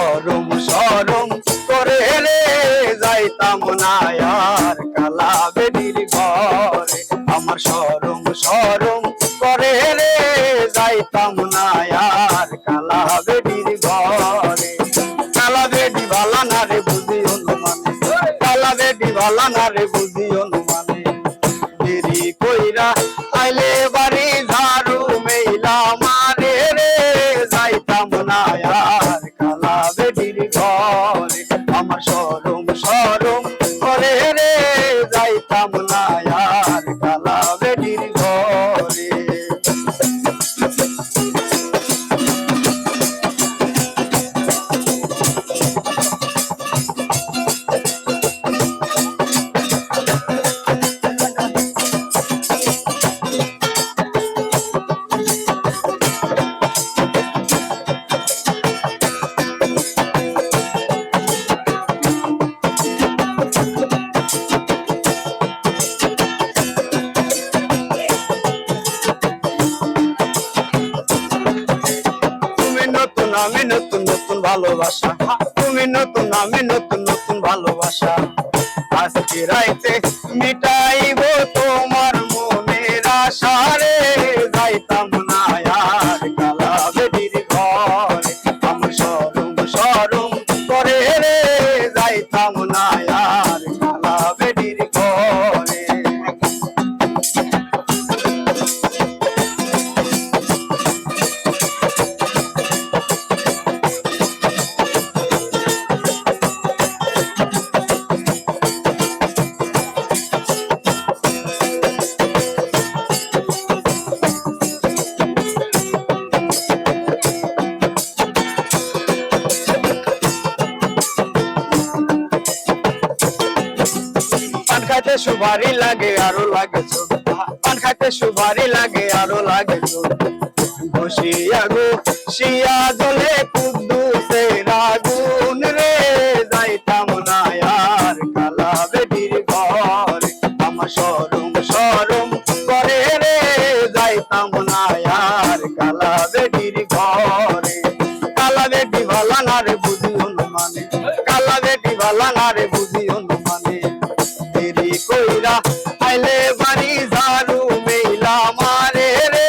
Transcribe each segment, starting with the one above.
সরম সরম করে রে যাইতাম না আর কালা বেডির ঘরে। আমার সরম সরম করে রে যাইতাম না আর কালা বেডির ঘরে। কালা বেডি ভালা না রে বুঝি অনুমানে, কালা বেডি ভালা না রে বুঝি অনুমানে। দেরি কইরা আইলে বাড়ি ঝাড়ু মেইলা মারে রে যাইতাম না আর কালা বেডির ঘরে। আমার সরম সরম করে রে যাইতাম না আর কালা বেডির ঘরে। আমি নতুন নতুন ভালোবাসা, তুমি নতুন আমি নতুন নতুন ভালোবাসা। আজকে রাইতে মিটাইব তোমার মনের আশা রে যাইতাম না আর কালা বেডির ঘরে। আমার সরম সরম করে রে যাইতাম না আর কালা বেডির ঘরে। পান খাইতে সুপারি লাগে আরো লাগে চোখ, পান খাইতে সুপারি লাগে আরো লাগে চোখ। বসিয়া গো শিয়া জলে কুদ্দুসের আগুন রে যাইতাম না আর কালা বেডির ঘরে। আমার সরম সরম করে রে যাইতাম না আর কালা বেডির ঘরে। কালা বেডি ভালা না রে বুঝি অনুমানে, কালা বেডি ভালা না রে বুঝি অনুমানে। দেরি কইরা আইলে বাড়ি ঝাড়ু মেইলা মারে রে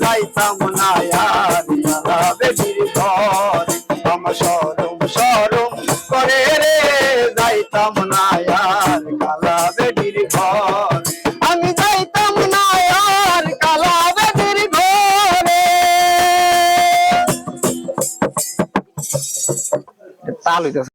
যাইতাম না আর কালা বেডির ঘরে। আমার সরম সরম করে রে যাইতাম না আর কালা বেডির ঘরে। আমি যাইতাম না আর কালা বেডির ঘরে। তাল হইতেছে।